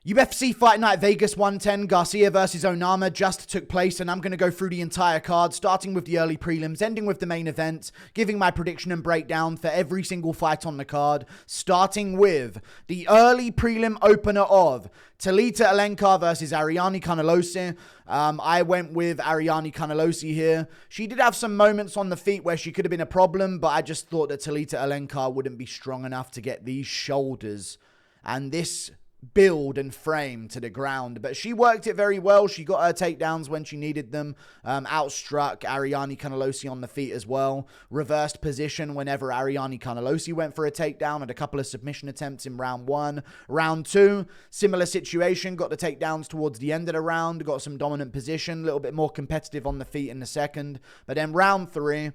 UFC Fight Night Vegas 110, Garcia versus Onama just took place, and I'm going to go through the entire card, starting with the early prelims, ending with the main event, giving my prediction and breakdown for every single fight on the card, starting with the early prelim opener of Talita Alencar versus Ariane Carnelossi. I went with Ariane Carnelossi here. She did have some moments on the feet where she could have been a problem, but I just thought that Talita Alencar wouldn't be strong enough to get these shoulders and this build and frame to the ground, but she worked it very well. She got her takedowns when she needed them, outstruck Ariane Carnelossi on the feet as well, reversed position whenever Ariane Carnelossi went for a takedown, had a couple of submission attempts in round 1. Round 2, similar situation, got the takedowns towards the end of the round, got some dominant position, a little bit more competitive on the feet in the second, but then round 3,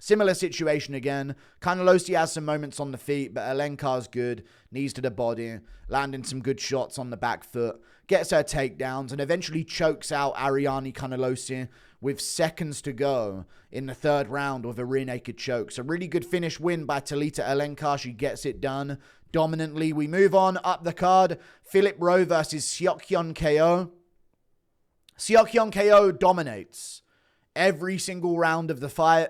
similar situation again. Carnelossi has some moments on the feet, but Alencar's good. Knees to the body, landing some good shots on the back foot. Gets her takedowns and eventually chokes out Ariane Carnelossi with seconds to go in the third round with a rear naked choke. So really good finish win by Talita Alencar. She gets it done dominantly. We move on up the card. Rowe versus Seokhyeon KO. Seokhyeon KO dominates every single round of the fight.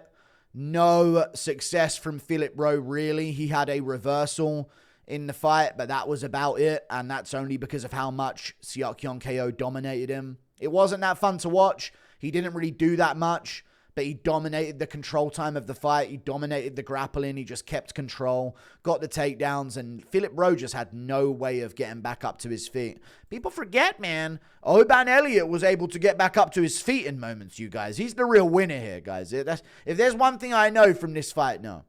No success from Rowe, really. He had a reversal in the fight, but that was about it, and that's only because of how much Seokhyeon KO dominated him. It wasn't that fun to watch. He didn't really do that much, but he dominated the control time of the fight. He dominated the grappling. He just kept control, got the takedowns, and Rowe just had no way of getting back up to his feet. People forget, man, Oban Elliott was able to get back up to his feet in moments, you guys. He's the real winner here, guys. If there's one thing I know from this fight, no.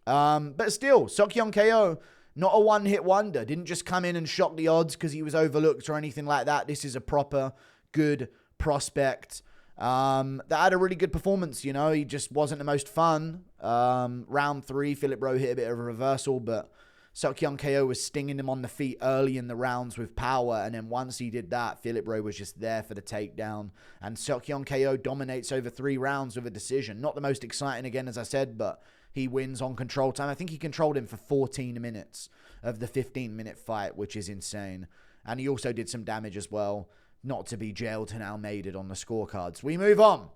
But still, Seokhyeon KO, not a one-hit wonder. Didn't just come in and shock the odds because he was overlooked or anything like that. This is a proper, good prospect that had a really good performance, you know. He just wasn't the most fun. Round 3, Rowe hit a bit of a reversal, but Seokhyeon KO was stinging him on the feet early in the rounds with power, and then once he did that, Rowe was just there for the takedown, and Seokhyeon KO dominates over 3 rounds with a decision. Not the most exciting again, as I said, but he wins on control time. I think he controlled him for 14 minutes of the 15-minute fight, which is insane. And he also did some damage as well, not to be jailed and Almeida on the scorecards. We move on.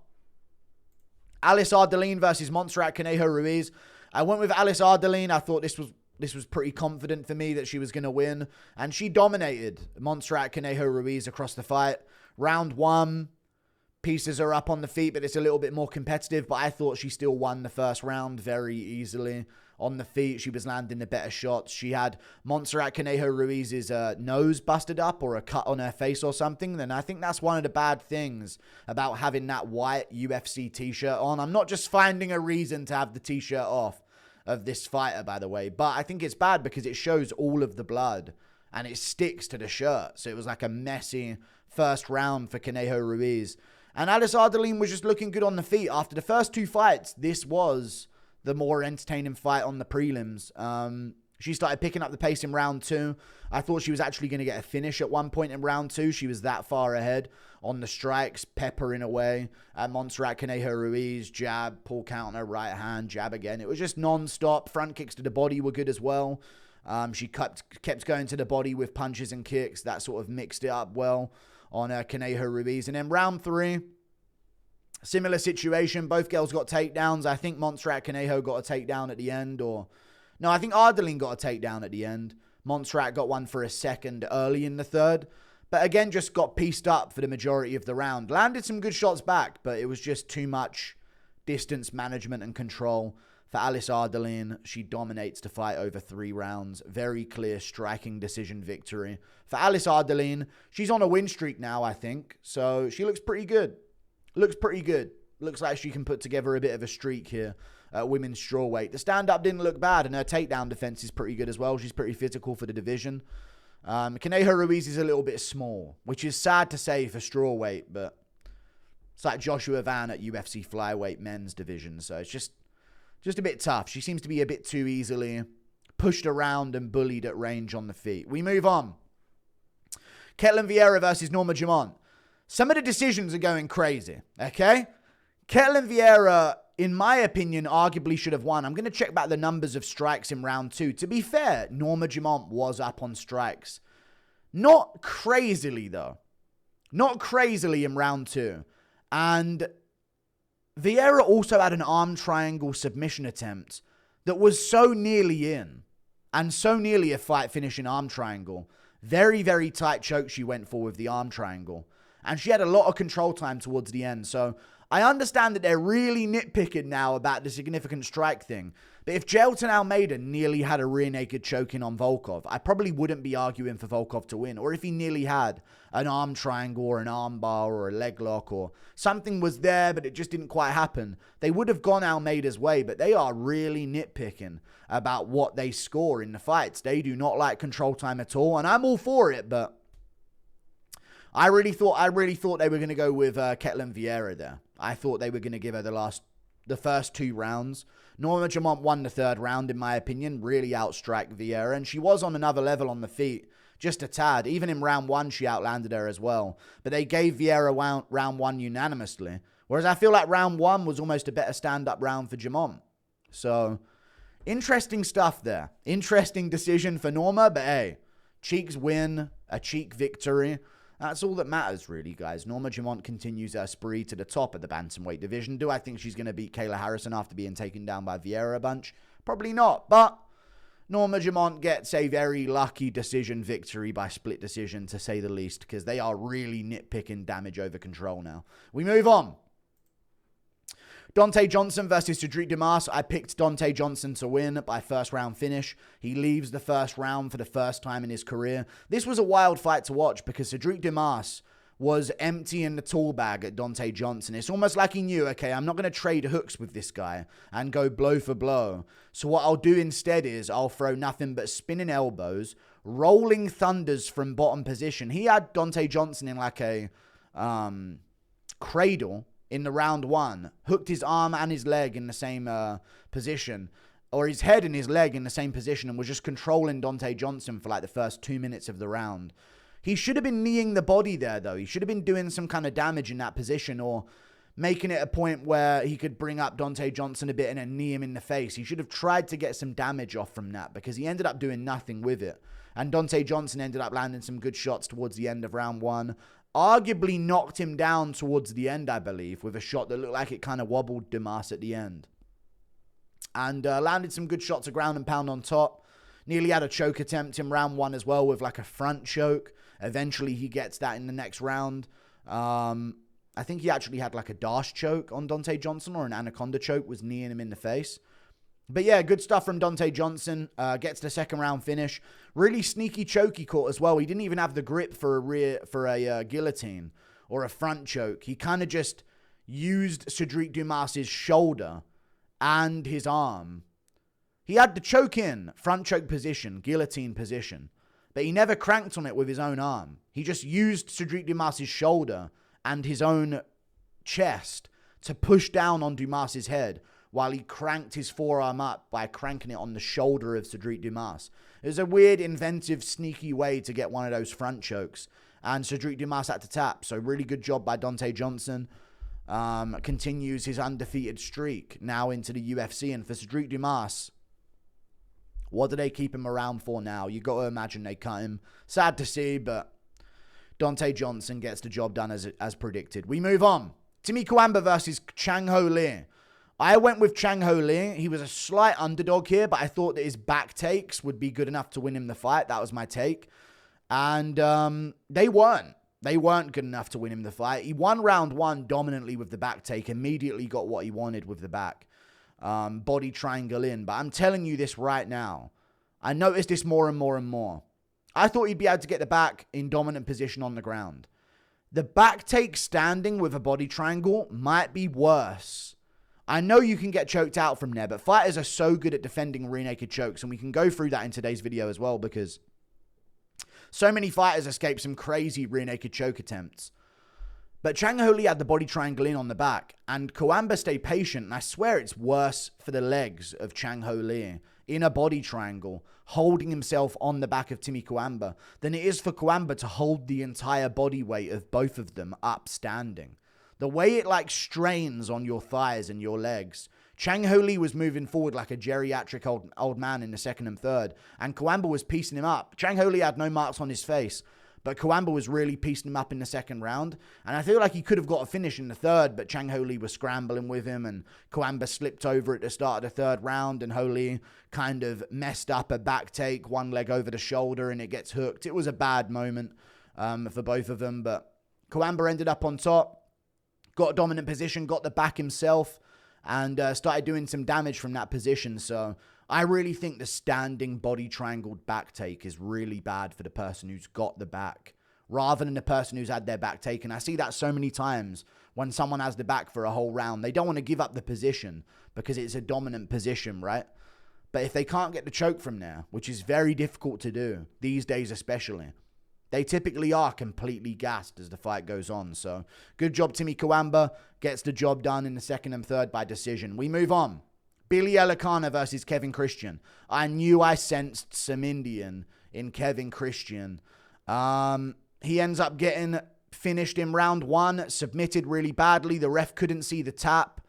Ardelean versus Montserrat Conejo Ruiz. I went with Ardelean. I thought this was pretty confident for me that she was going to win. And she dominated Montserrat Conejo Ruiz across the fight. Round 1, pieces her up on the feet, but it's a little bit more competitive. But I thought she still won the first round very easily. On the feet, she was landing the better shots. She had Montserrat Conejo Ruiz's nose busted up or a cut on her face or something. And I think that's one of the bad things about having that white UFC t-shirt on. I'm not just finding a reason to have the t-shirt off of this fighter, by the way, but I think it's bad because it shows all of the blood and it sticks to the shirt. So it was like a messy first round for Conejo Ruiz. And Ardelean was just looking good on the feet. After the first 2 fights, this was the more entertaining fight on the prelims. She started picking up the pace in round 2. I thought she was actually going to get a finish at one point in round 2. She was that far ahead on the strikes, peppering away at Montserrat Conejo Ruiz. Jab, pull count on her right hand, jab again. It was just non-stop. Front kicks to the body were good as well. She kept going to the body with punches and kicks. That sort of mixed it up well on Conejo Ruiz. And then round 3, similar situation. Both girls got takedowns. I think Montserrat Conejo got a takedown at the end. No, I think Ardelean got a takedown at the end. Montserrat got one for a second early in the third. But again, just got pieced up for the majority of the round. Landed some good shots back, but it was just too much distance management and control for Ardelean. She dominates the fight over 3 rounds. Very clear striking decision victory. For Ardelean, she's on a win streak now, I think. So she looks pretty good. Looks like she can put together a bit of a streak here at women's strawweight. The stand-up didn't look bad, and her takedown defense is pretty good as well. She's pretty physical for the division. Conejo Ruiz is a little bit small, which is sad to say for strawweight, but it's like Joshua Van at UFC flyweight men's division, so it's just a bit tough. She seems to be a bit too easily pushed around and bullied at range on the feet. We move on. Vieira versus Norma Dumont. Some of the decisions are going crazy, okay? Vieira, in my opinion, arguably should have won. I'm going to check back the numbers of strikes in round 2. To be fair, Norma Dumont was up on strikes. Not crazily, though. Not crazily in round 2. And Vieira also had an arm triangle submission attempt that was so nearly in. And so nearly a fight finishing arm triangle. Very, very tight choke she went for with the arm triangle. And she had a lot of control time towards the end. So I understand that they're really nitpicking now about the significant strike thing. But if Kelten Almeida nearly had a rear naked choke in on Volkov, I probably wouldn't be arguing for Volkov to win. Or if he nearly had an arm triangle or an arm bar or a leg lock or something was there but it just didn't quite happen, they would have gone Almeida's way. But they are really nitpicking about what they score in the fights. They do not like control time at all. And I'm all for it, but I really thought they were going to go with Ketlen Vieira there. I thought they were going to give her the first 2 rounds. Norma Dumont won the 3rd round, in my opinion. Really outstrike Vieira. And she was on another level on the feet. Just a tad. Even in round 1, she outlanded her as well. But they gave Vieira round 1 unanimously. Whereas I feel like round 1 was almost a better stand-up round for Dumont. So, interesting stuff there. Interesting decision for Norma. But hey, Cheek's win. A Cheek victory. That's all that matters, really, guys. Norma Dumont continues her spree to the top of the bantamweight division. Do I think she's going to beat Kayla Harrison after being taken down by Vieira a bunch? Probably not, but Norma Dumont gets a very lucky decision victory by split decision, to say the least, because they are really nitpicking damage over control now. We move on. Donte Johnson versus Sedrique Dumas. I picked Donte Johnson to win by first round finish. He leaves the first round for the first time in his career. This was a wild fight to watch because Sedrique Dumas was emptying the tool bag at Donte Johnson. It's almost like he knew, okay, I'm not going to trade hooks with this guy and go blow for blow. So what I'll do instead is I'll throw nothing but spinning elbows, rolling thunders from bottom position. He had Donte Johnson in like a cradle in the round 1, hooked his arm and his leg in the same position, or his head and his leg in the same position, and was just controlling Donte Johnson for like the first 2 minutes of the round. He should have been kneeing the body there, though. He should have been doing some kind of damage in that position, or making it a point where he could bring up Donte Johnson a bit and then knee him in the face. He should have tried to get some damage off from that, because he ended up doing nothing with it. And Donte Johnson ended up landing some good shots towards the end of round 1. Arguably knocked him down towards the end, I believe, with a shot that looked like it kind of wobbled Dumas at the end. And landed some good shots of ground and pound on top. Nearly had a choke attempt in round 1 as well with like a front choke. Eventually he gets that in the next round. I think he actually had like a dash choke on Donte Johnson, or an anaconda choke, was kneeing him in the face. But yeah, good stuff from Donte Johnson. Gets the second round finish. Really sneaky choke he caught as well. He didn't even have the grip for a guillotine or a front choke. He kind of just used Sedrique Dumas' shoulder and his arm. He had the choke in, front choke position, guillotine position. But he never cranked on it with his own arm. He just used Sedrique Dumas' shoulder and his own chest to push down on Dumas' head, while he cranked his forearm up by cranking it on the shoulder of Sedrique Dumas. It was a weird, inventive, sneaky way to get one of those front chokes. And Sedrique Dumas had to tap. So really good job by Donte Johnson. Continues his undefeated streak now into the UFC. And for Sedrique Dumas, what do they keep him around for now? You got to imagine they cut him. Sad to see, but Donte Johnson gets the job done as predicted. We move on. Timmy Cuamba versus Changho Lee. I went with Changho Lee. He was a slight underdog here, but I thought that his back takes would be good enough to win him the fight. That was my take. And they weren't. They weren't good enough to win him the fight. He won round 1 dominantly with the back take. Immediately got what he wanted with the back. Body triangle in. But I'm telling you this right now. I noticed this more and more and more. I thought he'd be able to get the back in dominant position on the ground. The back take standing with a body triangle might be worse. I know you can get choked out from there, but fighters are so good at defending rear naked chokes, and we can go through that in today's video as well, because so many fighters escape some crazy rear naked choke attempts. But Changho Lee had the body triangle in on the back, and Cuamba stayed patient, and I swear it's worse for the legs of Changho Lee in a body triangle, holding himself on the back of Timmy Cuamba, than it is for Cuamba to hold the entire body weight of both of them up standing. The way it like strains on your thighs and your legs. Changho Lee was moving forward like a geriatric old man in the second and third, and Cuamba was piecing him up. Changho Lee had no marks on his face, But Cuamba was really piecing him up in the second round. And I feel like he could have got a finish in the third, but Changho was scrambling with him, and Cuamba slipped over at the start of the third round, and Holy kind of messed up a back take, one leg over the shoulder, and it gets hooked. It was a bad moment for both of them, but Cuamba ended up on top, got a dominant position, got the back himself, and started doing some damage from that position. So I really think the standing body triangled back take is really bad for the person who's got the back, rather than the person who's had their back taken. I see that so many times when someone has the back for a whole round. They don't want to give up the position because it's a dominant position, right? But if they can't get the choke from there, which is very difficult to do these days especially, they typically are completely gassed as the fight goes on. So good job, Timmy Cuamba. Gets the job done in the second and third by decision. We move on. Billy Elekana versus Kevin Christian. I knew I sensed some Indian in Kevin Christian. He ends up getting finished in round one, submitted really badly. The ref couldn't see the tap.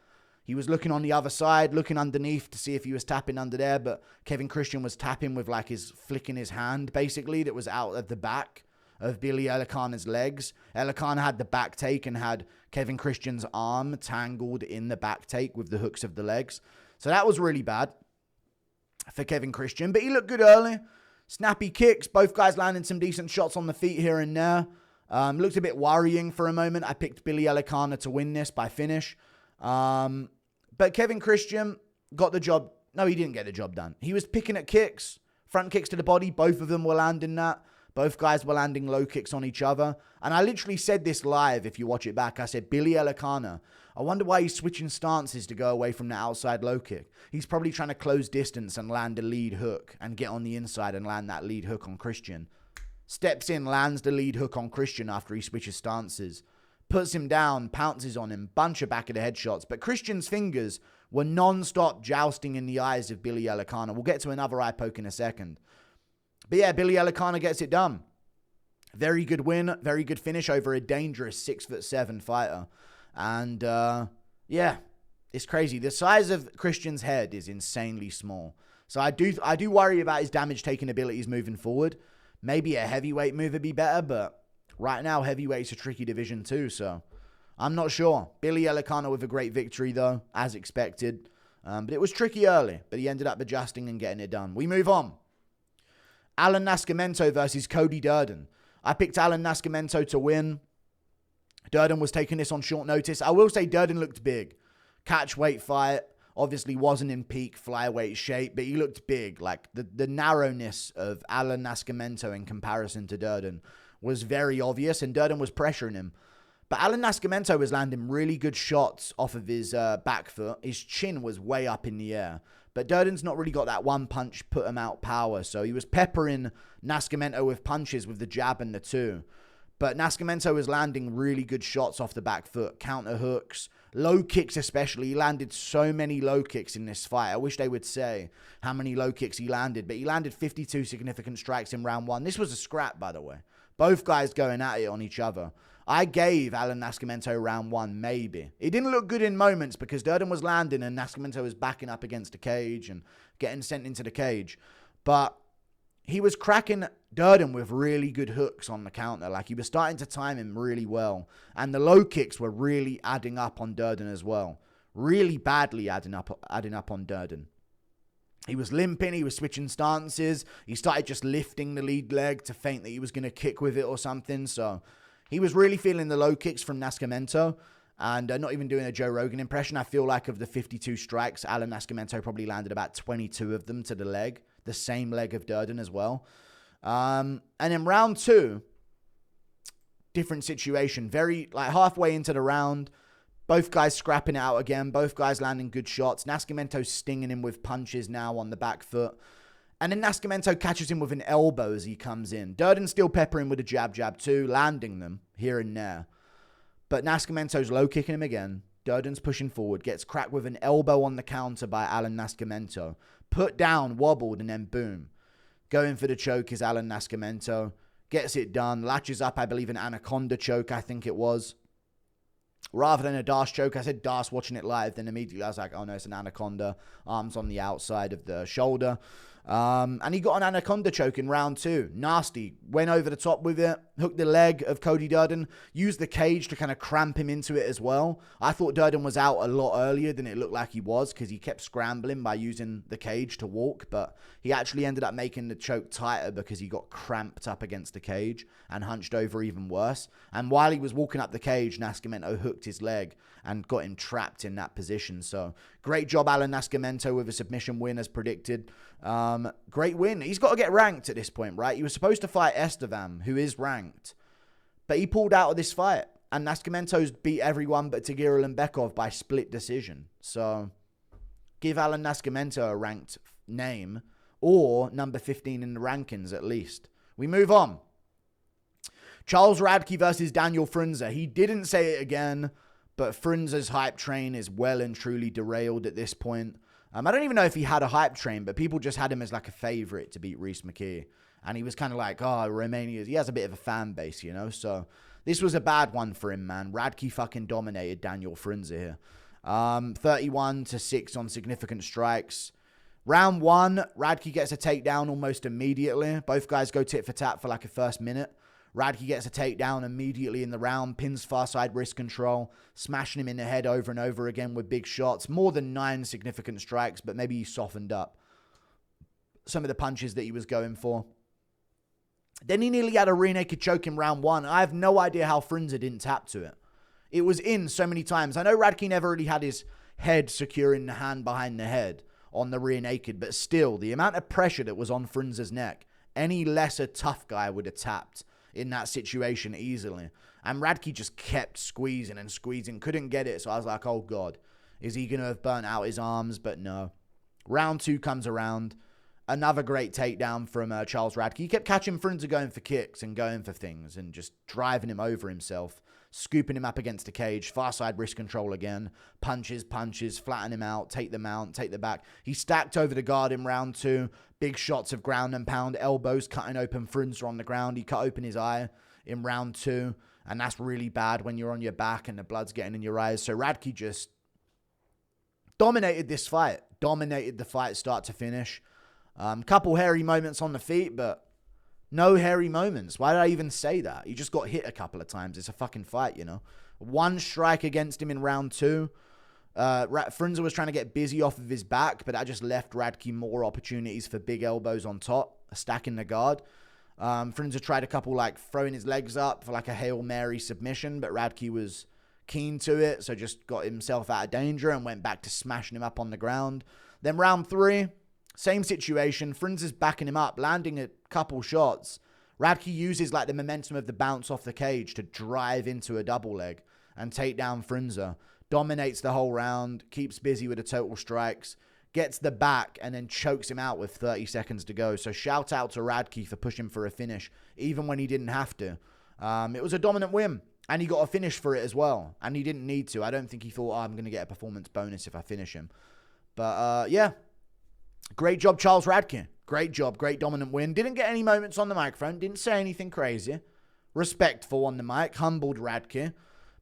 He was looking on the other side, looking underneath to see if he was tapping under there, but Kevin Christian was tapping with like flicking his hand, basically, that was out of the back of Billy Elekana's legs. Elekana had the back take and had Kevin Christian's arm tangled in the back take with the hooks of the legs. So that was really bad for Kevin Christian, but he looked good early. Snappy kicks, both guys landing some decent shots on the feet here and there. Looked a bit worrying for a moment. I picked Billy Elekana to win this by finish. But Kevin Christian got the job. No, he didn't get the job done. He was picking at kicks, front kicks to the body. Both of them were landing that. Both guys were landing low kicks on each other. And I literally said this live, if you watch it back. I said, Billy Elekana, I wonder why he's switching stances to go away from the outside low kick. He's probably trying to close distance and land a lead hook and get on the inside and land that lead hook on Christian. Steps in, lands the lead hook on Christian after he switches stances. Puts him down, pounces on him, bunch of back of the head shots. But Christian's fingers were non-stop jousting in the eyes of Billy Elekana. We'll get to another eye poke in a second. But yeah, Billy Elekana gets it done. Very good win, very good finish over a dangerous 6'7" fighter. And yeah, it's crazy. The size of Christian's head is insanely small. So I do worry about his damage taking abilities moving forward. Maybe a heavyweight move would be better, but right now heavyweight's a tricky division too, so I'm not sure. Billy Elekana with a great victory though, as expected. But it was tricky early, but he ended up adjusting and getting it done. We move on. Allan Nascimento versus Cody Durden. I picked Allan Nascimento to win. Durden was taking this on short notice. I will say Durden looked big. Catch weight fight. Obviously wasn't in peak flyweight shape, but he looked big. Like the narrowness of Allan Nascimento in comparison to Durden was very obvious, and Durden was pressuring him. But Allan Nascimento was landing really good shots off of his back foot. His chin was way up in the air. But Durden's not really got that one punch put him out power. So he was peppering Nascimento with punches with the jab and the two. But Nascimento was landing really good shots off the back foot. Counter hooks, low kicks especially. He landed so many low kicks in this fight. I wish they would say how many low kicks he landed. But he landed 52 significant strikes in round one. This was a scrap, by the way. Both guys going at it on each other. I gave Allan Nascimento round one, maybe. It didn't look good in moments because Durden was landing and Nascimento was backing up against the cage and getting sent into the cage. But he was cracking Durden with really good hooks on the counter. Like, he was starting to time him really well. And the low kicks were really adding up on Durden as well. Really badly adding up on Durden. He was limping, he was switching stances. He started just lifting the lead leg to feint that he was going to kick with it or something. So he was really feeling the low kicks from Nascimento. And not even doing a Joe Rogan impression. I feel like of the 52 strikes, Allan Nascimento probably landed about 22 of them to the leg. The same leg of Durden as well. And in round two, different situation. Very, like, halfway into the round, both guys scrapping it out again. Both guys landing good shots. Nascimento stinging him with punches now on the back foot. And then Nascimento catches him with an elbow as he comes in. Durden still peppering with a jab too, landing them here and there. But Nascimento's low kicking him again. Durden's pushing forward, gets cracked with an elbow on the counter by Allan Nascimento. Put down, wobbled, and then boom. Going for the choke is Allan Nascimento. Gets it done. Latches up, I believe, an anaconda choke, I think it was. Rather than a Darce choke, I said Darce watching it live. Then immediately I was like, oh no, it's an anaconda. Arms on the outside of the shoulder. And he got an anaconda choke in round two. Nasty. Went over the top with it. hooked the leg of Cody Durden, used the cage to kind of cramp him into it as well. I thought Durden was out a lot earlier than it looked like he was because he kept scrambling by using the cage to walk, but he actually ended up making the choke tighter because he got cramped up against the cage and hunched over even worse. And while he was walking up the cage, Nascimento hooked his leg and got him trapped in that position. So great job, Allan Nascimento, with a submission win as predicted. Great win. He's got to get ranked at this point, right? He was supposed to fight Estevam, who is ranked, but he pulled out of this fight. And Nascimento's beat everyone but Tagir Lembekov by split decision. So give Allan Nascimento a ranked name, or number 15 in the rankings at least. We move on. Charles Radke versus Daniel Frunze. He didn't say it again, but Frunze's hype train is well and truly derailed at this point. I don't even know if he had a hype train, but people just had him as like a favorite to beat Rhys McKee. And he was kind of like, oh, Romania, he has a bit of a fan base, you know? So this was a bad one for him, man. Radke fucking dominated Daniel Frunze here. 31-6 on significant strikes. Round 1, Radke gets a takedown almost immediately. Both guys go tit for tat for like a first minute. Radke gets a takedown immediately in the round, pins far side wrist control, smashing him in the head over and over again with big shots. More than 9 significant strikes, but maybe he softened up some of the punches that he was going for. Then he nearly had a rear naked choke in round 1. I have no idea how Frunze didn't tap to it. It was in so many times. I know Radke never really had his head securing the hand behind the head on the rear naked, but still, the amount of pressure that was on Frunze's neck, any lesser tough guy would have tapped in that situation easily. And Radke just kept squeezing and squeezing, couldn't get it. So I was like, oh God, is he going to have burnt out his arms? But no. Round 2 comes around. Another great takedown from Charles Radke. He kept catching Frunze going for kicks and going for things and just driving him over himself, scooping him up against the cage, far side wrist control again, punches, flatten him out, take the mount, take the back. He stacked over the guard in round 2, big shots of ground and pound, elbows cutting open Frunze on the ground. He cut open his eye in round 2, and that's really bad when you're on your back and the blood's getting in your eyes. So Radke just dominated this fight, dominated the fight start to finish. Couple hairy moments on the feet, but no hairy moments. Why did I even say that? He just got hit a couple of times. It's a fucking fight, you know. 1 strike against him in round 2. Frunze was trying to get busy off of his back, but that just left Radke more opportunities for big elbows on top, stacking the guard. Frunze tried a couple, like, throwing his legs up for, like, a Hail Mary submission, but Radke was keen to it, so just got himself out of danger and went back to smashing him up on the ground. Then round 3... same situation. Frunze's backing him up, landing a couple shots. Radke uses like the momentum of the bounce off the cage to drive into a double leg and take down Frunze. Dominates the whole round, keeps busy with the total strikes, gets the back, and then chokes him out with 30 seconds to go. So shout out to Radke for pushing for a finish, even when he didn't have to. It was a dominant win, and he got a finish for it as well. And he didn't need to. I don't think he thought, I'm going to get a performance bonus if I finish him. But yeah. Great job, Charles Radke. Great job. Great dominant win. Didn't get any moments on the microphone. Didn't say anything crazy. Respectful on the mic. Humbled Radke.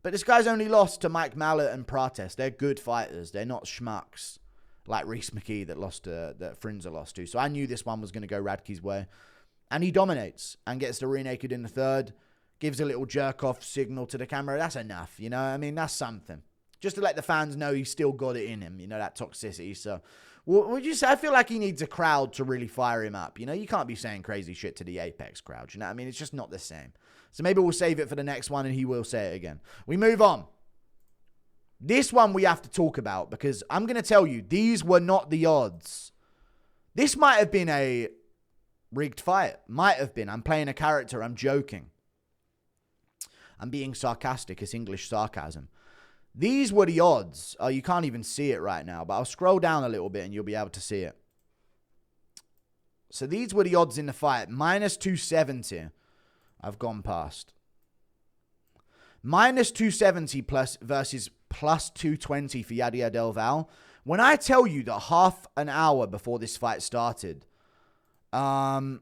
But this guy's only lost to Mike Mallet and Prates. They're good fighters. They're not schmucks like Rhys McKee that Frunze lost to. So I knew this one was going to go Radke's way. And he dominates and gets the rear naked in the 3rd. Gives a little jerk-off signal to the camera. That's enough, you know? I mean, that's something. Just to let the fans know he's still got it in him, you know, that toxicity. So... would you say? I feel like he needs a crowd to really fire him up. You know, you can't be saying crazy shit to the Apex crowd. You know what I mean? It's just not the same. So maybe we'll save it for the next one and he will say it again. We move on. This one we have to talk about because I'm going to tell you, these were not the odds. This might have been a rigged fight. Might have been. I'm playing a character. I'm joking. I'm being sarcastic. It's English sarcasm. These were the odds. Oh, you can't even see it right now, but I'll scroll down a little bit and you'll be able to see it. So these were the odds in the fight. Minus 270. I've gone past. Minus 270 plus versus plus 220 for Yadia Del Val. When I tell you that half an hour before this fight started, Yadia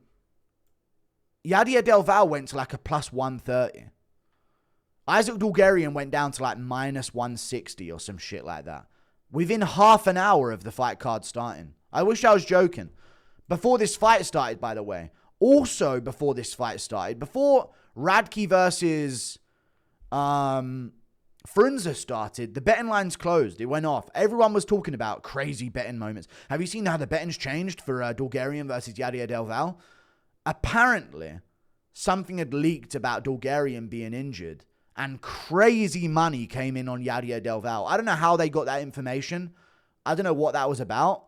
Del Val went to like a plus 130. Isaac Dulgarian went down to like minus 160 or some shit like that. Within half an hour of the fight card starting. I wish I was joking. Before this fight started, by the way. Also before this fight started. Before Radke versus Frunze started. The betting lines closed. It went off. Everyone was talking about crazy betting moments. Have you seen how the betting's changed for Dulgarian versus Yadier Del Valle? Apparently, something had leaked about Dulgarian being injured, and crazy money came in on Yadier Del Valle. I don't know how they got that information. I don't know what that was about.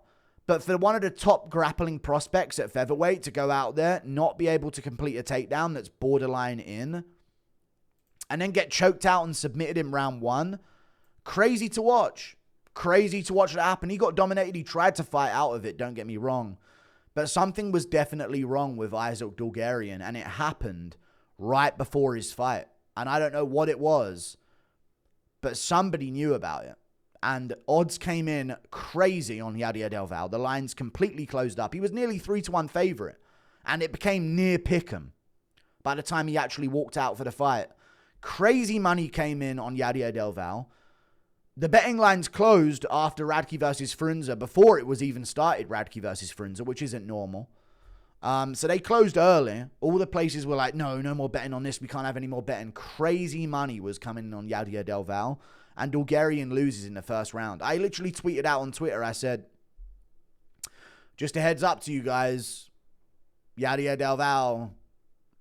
But for one of the top grappling prospects at featherweight to go out there, not be able to complete a takedown that's borderline in, and then get choked out and submitted in round 1, crazy to watch. Crazy to watch that happen. He got dominated. He tried to fight out of it, don't get me wrong. But something was definitely wrong with Isaac Dulgarian, and it happened right before his fight. And I don't know what it was, but somebody knew about it. And odds came in crazy on Yadier Del Valle. The lines completely closed up. He was nearly 3-1 favorite, and it became near pick'em by the time he actually walked out for the fight. Crazy money came in on Yadier Del Valle. The betting lines closed after Radke versus Frunze, before it was even started, Radke versus Frunze, which isn't normal. So they closed early. All the places were like, no more betting on this. We can't have any more betting. Crazy money was coming in on Yadier Del Valle. And Dulgarian loses in the first round. I literally tweeted out on Twitter, I said, just a heads up to you guys, Yadier Del Valle,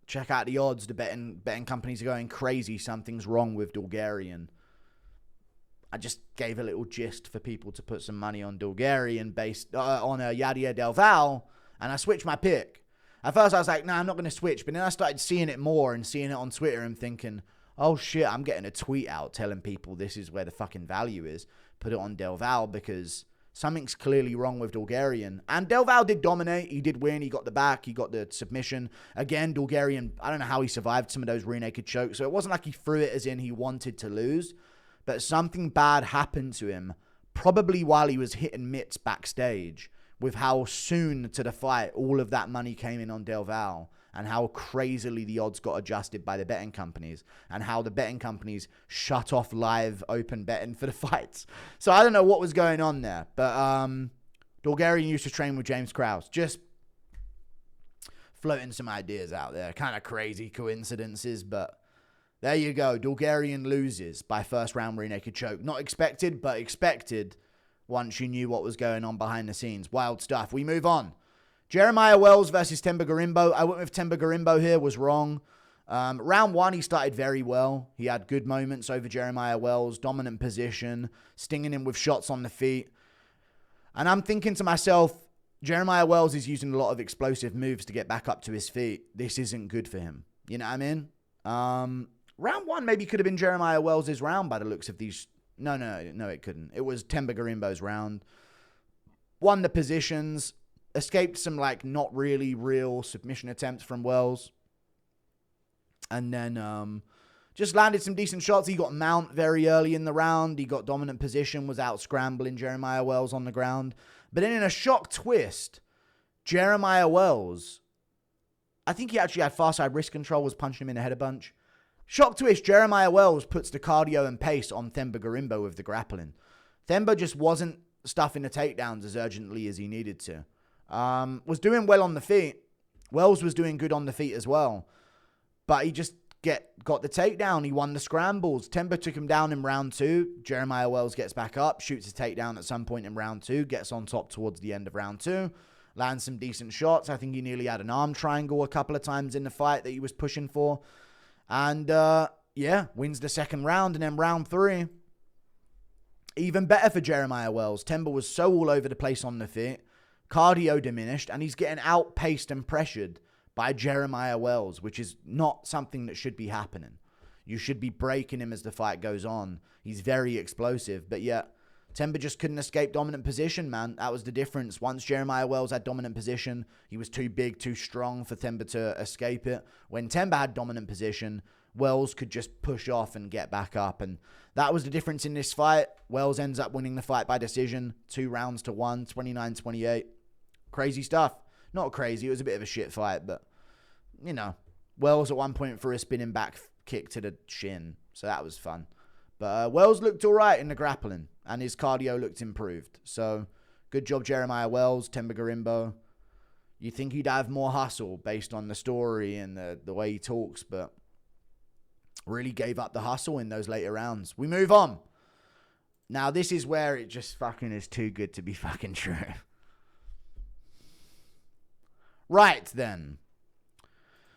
check out the odds. The betting companies are going crazy. Something's wrong with Dulgarian. I just gave a little gist for people to put some money on Dulgarian based on Yadier Del Valle, and I switched my pick. At first I was like, nah, I'm not going to switch. But then I started seeing it more and seeing it on Twitter and thinking, oh shit, I'm getting a tweet out telling people this is where the fucking value is. Put it on Del Valle because something's clearly wrong with Dulgarian. And Del Valle did dominate. He did win. He got the back. He got the submission. Again, Dulgarian, I don't know how he survived some of those rear naked chokes. So it wasn't like he threw it as in he wanted to lose. But something bad happened to him, probably while he was hitting mitts backstage, with how soon to the fight all of that money came in on Del Valle, and how crazily the odds got adjusted by the betting companies, and how the betting companies shut off live open betting for the fights. So I don't know what was going on there, but Dulgarian used to train with James Krause. Just floating some ideas out there. Kind of crazy coincidences, but there you go. Dulgarian loses by first round rear naked choke. Not expected, but expected once you knew what was going on behind the scenes. Wild stuff. We move on. Jeremiah Wells versus Temba Garimbo. I went with Temba Garimbo here. Was wrong. Round 1, he started very well. He had good moments over Jeremiah Wells. Dominant position. Stinging him with shots on the feet. And I'm thinking to myself, Jeremiah Wells is using a lot of explosive moves to get back up to his feet. This isn't good for him. You know what I mean? Round 1 maybe could have been Jeremiah Wells' round by the looks of these. No, it couldn't. It was Temba Garimbo's round. Won the positions. Escaped some, like, not really real submission attempts from Wells. And then just landed some decent shots. He got mount very early in the round. He got dominant position, was out scrambling Jeremiah Wells on the ground. But then in a shock twist, Jeremiah Wells, I think he actually had far side wrist control, was punching him in the head a bunch. Shock twist, Jeremiah Wells puts the cardio and pace on Temba Garimbo with the grappling. Temba just wasn't stuffing the takedowns as urgently as he needed to. Was doing well on the feet. Wells was doing good on the feet as well. But he just got the takedown. He won the scrambles. Temba took him down in round 2. Jeremiah Wells gets back up, shoots a takedown at some point in round 2, gets on top towards the end of round 2, lands some decent shots. I think he nearly had an arm triangle a couple of times in the fight that he was pushing for. And, wins the second round. And then round 3, even better for Jeremiah Wells. Temba was so all over the place on the feet. Cardio diminished. And he's getting outpaced and pressured by Jeremiah Wells, which is not something that should be happening. You should be breaking him as the fight goes on. He's very explosive. But yet, Temba just couldn't escape dominant position, man. That was the difference. Once Jeremiah Wells had dominant position, he was too big, too strong for Temba to escape it. When Temba had dominant position, Wells could just push off and get back up. And that was the difference in this fight. Wells ends up winning the fight by decision, 2 rounds to 1, 29-28. Crazy stuff. Not crazy. It was a bit of a shit fight, but, you know, Wells at one point threw a spinning back kick to the shin. So that was fun. But Wells looked all right in the grappling, and his cardio looked improved. So, good job, Jeremiah Wells, Temba Garimbo. You think he'd have more hustle based on the story and the way he talks, but Really gave up the hustle in those later rounds. We move on. Now, this is where it just fucking is too good to be fucking true. Right, then.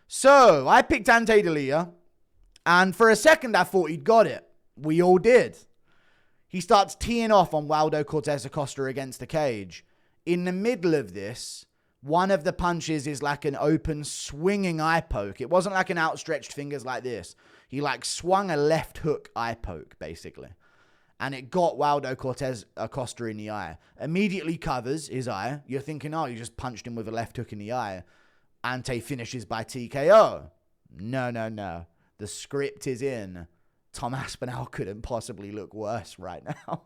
So, I picked Ante Delija, and for a second I thought he'd got it. We all did. He starts teeing off on Waldo Cortes Acosta against the cage. In the middle of this, one of the punches is like an open swinging eye poke. It wasn't like an outstretched fingers like this. He like swung a left hook eye poke, basically. And it got Waldo Cortes Acosta in the eye. Immediately covers his eye. You're thinking, oh, you just punched him with a left hook in the eye. Ante finishes by TKO. No. The script is in. Tom Aspinall couldn't possibly look worse right now.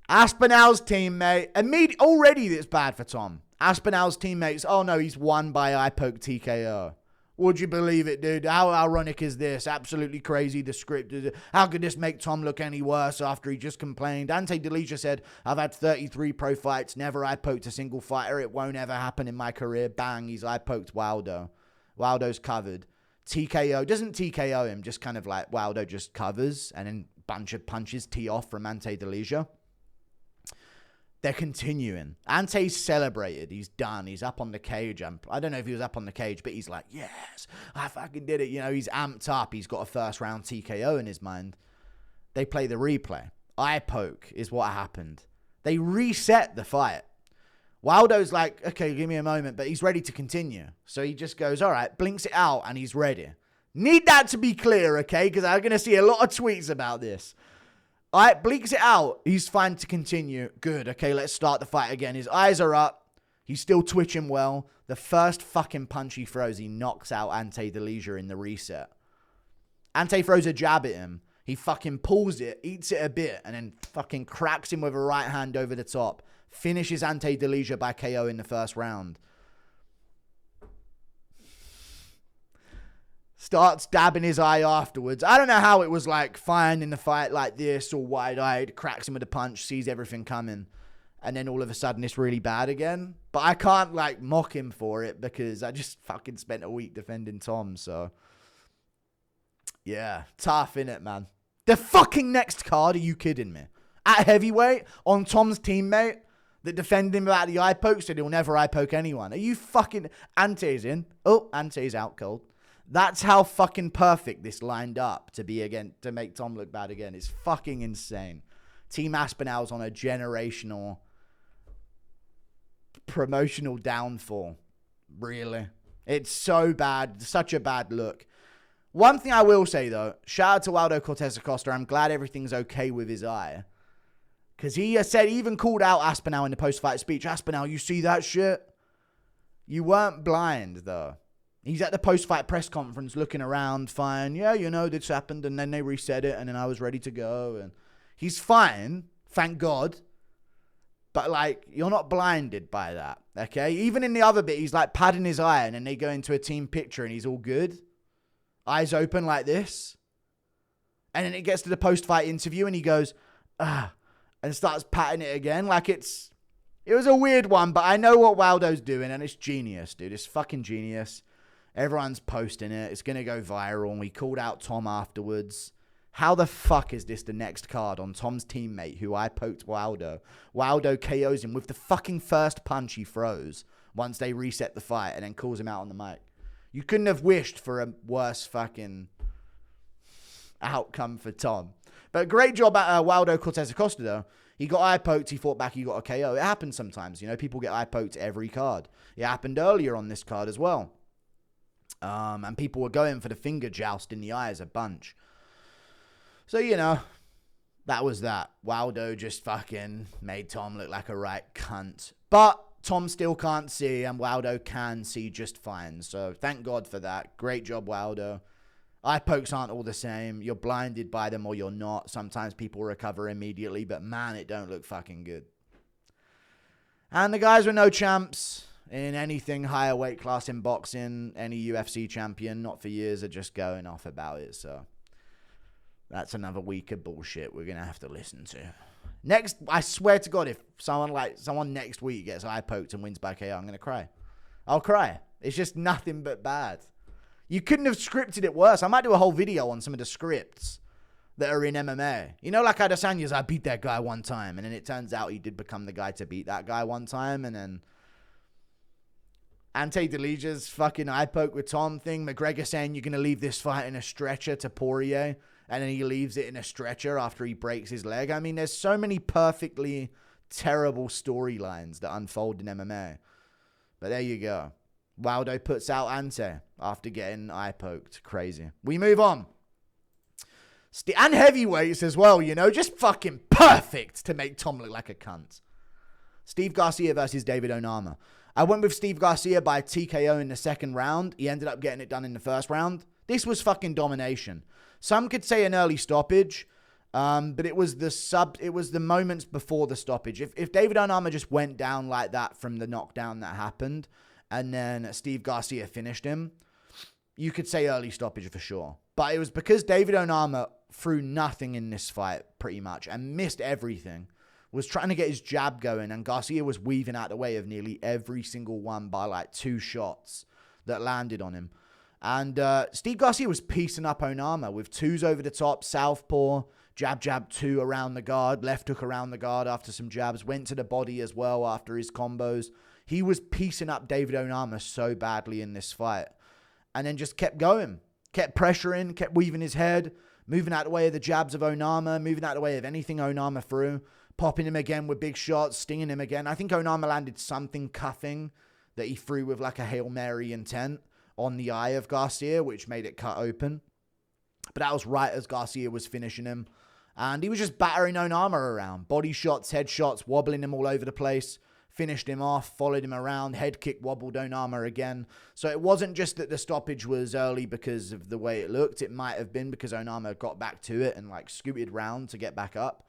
Aspinall's teammate, already it's bad for Tom. Aspinall's teammates, oh no, he's won by eye poke TKO. Would you believe it, dude? How ironic is this? Absolutely crazy, the script. How could this make Tom look any worse after he just complained? Ante Delija said, I've had 33 pro fights, never eye poked a single fighter. It won't ever happen in my career. Bang, he's eye poked Waldo. Waldo's covered. TKO, doesn't TKO him, just kind of like Waldo just covers and then bunch of punches tee off from Ante Delija. They're continuing. Ante's celebrated. He's done. He's up on the cage. I don't know if he was up on the cage, but he's like, yes, I fucking did it. You know, he's amped up. He's got a first round TKO in his mind. They play the replay. Eye poke is what happened. They reset the fight. Waldo's like, okay, give me a moment, but he's ready to continue. So he just goes, all right, blinks it out, and he's ready. Need that to be clear, okay? Because I'm going to see a lot of tweets about this. All right, blinks it out. He's fine to continue. Good, okay, let's start the fight again. His eyes are up. He's still twitching well. The first fucking punch he throws, he knocks out Ante Delija in the reset. Ante throws a jab at him. He fucking pulls it, eats it a bit, and then fucking cracks him with a right hand over the top. Finishes Ante Delija by KO in the first round. Starts dabbing his eye afterwards. I don't know how it was like fine in the fight like this, all wide-eyed, cracks him with a punch, sees everything coming, and then all of a sudden it's really bad again. But I can't like mock him for it because I just fucking spent a week defending Tom, so yeah, tough innit, man. The fucking next card, are you kidding me? At heavyweight, on Tom's teammate that defended him about the eye poke, said he'll never eye poke anyone. Are you fucking... Ante's in. Oh, Ante's out cold. That's how fucking perfect this lined up to be again, to make Tom look bad again. It's fucking insane. Team Aspinall's on a generational promotional downfall. Really. It's so bad. Such a bad look. One thing I will say, though, shout out to Waldo Cortes Acosta. I'm glad everything's okay with his eye. Because he said, he even called out Aspinall in the post-fight speech. Aspinall, you see that shit? You weren't blind, though. He's at the post-fight press conference looking around, fine. Yeah, you know, this happened, and then they reset it, and then I was ready to go. And he's fine, thank God. But, like, you're not blinded by that, okay? Even in the other bit, he's, like, padding his eye, and then they go into a team picture, and he's all good. Eyes open like this. And then it gets to the post-fight interview, and he goes, and starts patting it again. Like, it was a weird one, but I know what Waldo's doing, and it's genius, dude. It's fucking genius. Everyone's posting it. It's going to go viral, and we called out Tom afterwards. How the fuck is this the next card on Tom's teammate who I poked Waldo? Waldo KOs him with the fucking first punch he throws once they reset the fight and then calls him out on the mic. You couldn't have wished for a worse fucking outcome for Tom. But great job at Waldo Cortes Acosta, though. He got eye poked, he fought back, he got a KO. It happens sometimes, you know. People get eye poked every card. It happened earlier on this card as well. And people were going for the finger joust in the eyes a bunch. So, you know, that was that. Waldo just fucking made Tom look like a right cunt. But Tom still can't see, and Waldo can see just fine. So thank God for that. Great job, Waldo. Eye pokes aren't all the same. You're blinded by them or you're not. Sometimes people recover immediately, but man, it don't look fucking good. And the guys were no champs in anything higher weight class in boxing. Any UFC champion, not for years, are just going off about it. So that's another week of bullshit we're going to have to listen to. Next, I swear to God, if someone next week gets eye poked and wins by KO, I'm going to cry. I'll cry. It's just nothing but bad. You couldn't have scripted it worse. I might do a whole video on some of the scripts that are in MMA. You know, like Adesanya's, I beat that guy one time. And then it turns out he did become the guy to beat that guy one time. And then Ante Delija's fucking eye poke with Tom thing. McGregor saying you're going to leave this fight in a stretcher to Poirier. And then he leaves it in a stretcher after he breaks his leg. I mean, there's so many perfectly terrible storylines that unfold in MMA. But there you go. Waldo puts out Ante after getting eye poked. Crazy. We move on. And heavyweights as well, you know. Just fucking perfect to make Tom look like a cunt. Steve Garcia versus David Onama. I went with Steve Garcia by TKO in the second round. He ended up getting it done in the first round. This was fucking domination. Some could say an early stoppage, but it was the moments before the stoppage. If David Onama just went down like that from the knockdown that happened, and then Steve Garcia finished him, you could say early stoppage for sure. But it was because David Onama threw nothing in this fight, pretty much, and missed everything. Was trying to get his jab going, and Garcia was weaving out the way of nearly every single one by like 2 shots that landed on him. And Steve Garcia was piecing up Onama with 2s over the top, southpaw, jab, 2 around the guard, left hook around the guard after some jabs, went to the body as well after his combos. He was piecing up David Onama so badly in this fight. And then just kept going. Kept pressuring, kept weaving his head, moving out the way of the jabs of Onama, moving out the way of anything Onama threw, popping him again with big shots, stinging him again. I think Onama landed something cuffing that he threw with like a Hail Mary intent on the eye of Garcia, which made it cut open. But that was right as Garcia was finishing him. And he was just battering Onama around. Body shots, head shots, wobbling him all over the place. Finished him off, followed him around, head kick, wobbled Onama again. So it wasn't just that the stoppage was early because of the way it looked. It might have been because Onama got back to it and like scooted round to get back up.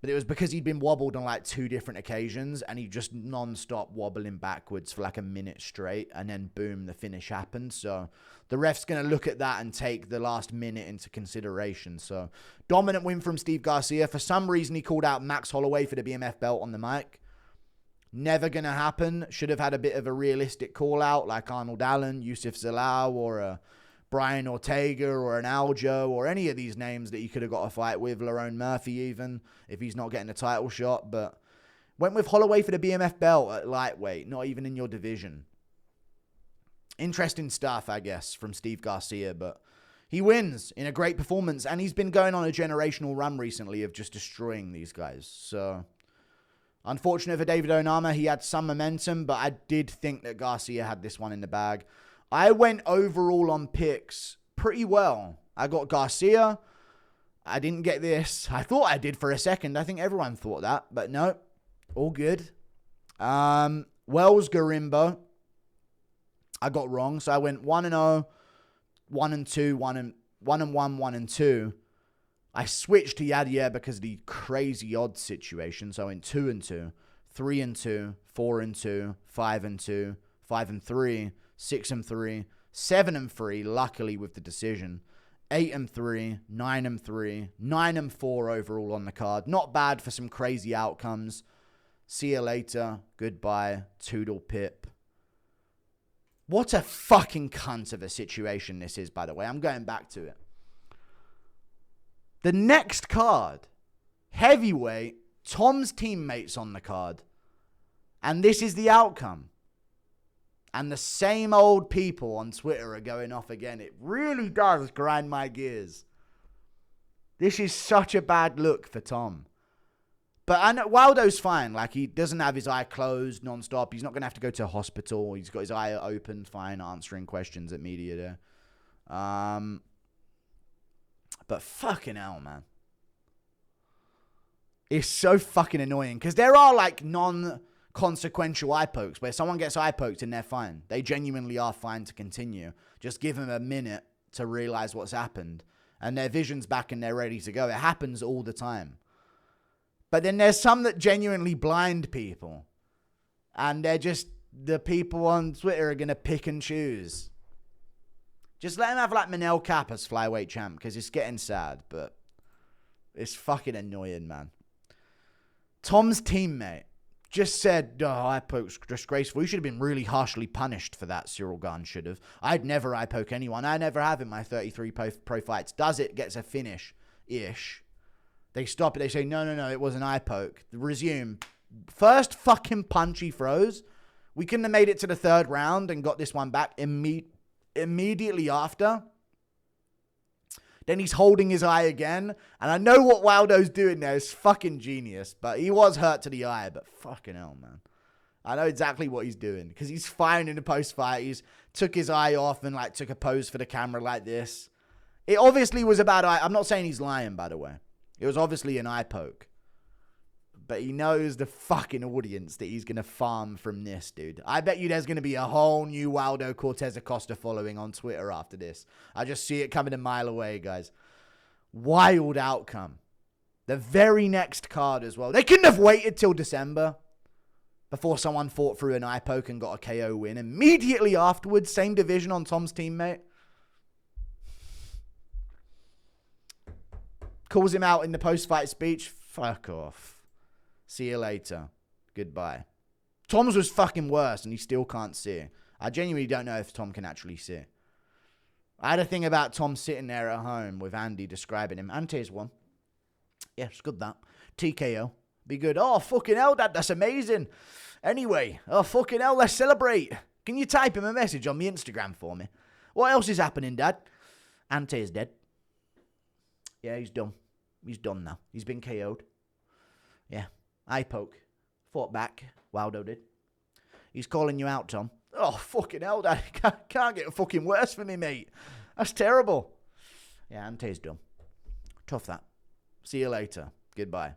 But it was because he'd been wobbled on like 2 different occasions and he just non-stop wobbling backwards for like a minute straight. And then boom, the finish happened. So the ref's going to look at that and take the last minute into consideration. So dominant win from Steve Garcia. For some reason, he called out Max Holloway for the BMF belt on the mic. Never going to happen. Should have had a bit of a realistic call out like Arnold Allen, Yusuf Zalal, or a Brian Ortega, or an Aljo, or any of these names that you could have got a fight with. Lerone Murphy even, if he's not getting a title shot. But went with Holloway for the BMF belt at lightweight, not even in your division. Interesting stuff, I guess, from Steve Garcia. But he wins in a great performance. And he's been going on a generational run recently of just destroying these guys. So unfortunate for David Onama, he had some momentum, but I did think that Garcia had this one in the bag. I went overall on picks pretty well. I got Garcia. I didn't get this. I thought I did for a second. I think everyone thought that, but no, all good. Wells Garimbo, I got wrong. So I went 1-0, 1-2, 1-1, 1-2. I switched to Yadia because of the crazy odds situation. So I went 2-2, 3-2, 4-2, 5-2, 5-3, 6-3, 7-3, luckily with the decision. 8-3, 9-3, 9-4 overall on the card. Not bad for some crazy outcomes. See you later. Goodbye. Toodle pip. What a fucking cunt of a situation this is, by the way. I'm going back to it. The next card, heavyweight, Tom's teammates on the card. And this is the outcome. And the same old people on Twitter are going off again. It really does grind my gears. This is such a bad look for Tom. But I know Waldo's fine. Like, he doesn't have his eye closed non-stop. He's not going to have to go to a hospital. He's got his eye open, fine, answering questions at media there. But fucking hell, man. It's so fucking annoying. Because there are, like, non-consequential eye pokes where someone gets eye poked and they're fine. They genuinely are fine to continue. Just give them a minute to realize what's happened. And their vision's back and they're ready to go. It happens all the time. But then there's some that genuinely blind people. And they're just, the people on Twitter are going to pick and choose. Just let him have like Manel Cap as flyweight champ because it's getting sad. But it's fucking annoying, man. Tom's teammate just said, eye poke's disgraceful. You should have been really harshly punished for that, Cyril Gane should have. I'd never eye poke anyone. I never have in my 33 pro fights. Does it, gets a finish-ish. They stop it. They say, no, it was an eye poke. Resume. First fucking punch he throws. We couldn't have made it to the third round and got this one back immediately after. Then he's holding his eye again. And I know what Waldo's doing there is fucking genius. But he was hurt to the eye. But fucking hell, man. I know exactly what he's doing. Because he's firing in the post-fight. He's took his eye off and like took a pose for the camera like this. It obviously was a bad eye. I'm not saying he's lying, by the way. It was obviously an eye poke. But he knows the fucking audience that he's going to farm from this, dude. I bet you there's going to be a whole new Waldo Cortes Acosta following on Twitter after this. I just see it coming a mile away, guys. Wild outcome. The very next card as well. They couldn't have waited till December before someone fought through an eye poke and got a KO win. Immediately afterwards, same division on Tom's teammate. Calls him out in the post-fight speech. Fuck off. See you later. Goodbye. Tom's was fucking worse and he still can't see. I genuinely don't know if Tom can actually see. I had a thing about Tom sitting there at home with Andy describing him. Ante's one. Yeah, it's good that. TKO. Be good. Oh, fucking hell, Dad. That's amazing. Anyway. Oh, fucking hell. Let's celebrate. Can you type him a message on my Instagram for me? What else is happening, Dad? Ante is dead. Yeah, he's done. He's done now. He's been KO'd. Yeah. Eye poke. Fought back. Waldo did. He's calling you out, Tom. Oh, fucking hell, Dad. Can't get fucking worse for me, mate. That's terrible. Yeah, Ante's done. Tough that. See you later. Goodbye.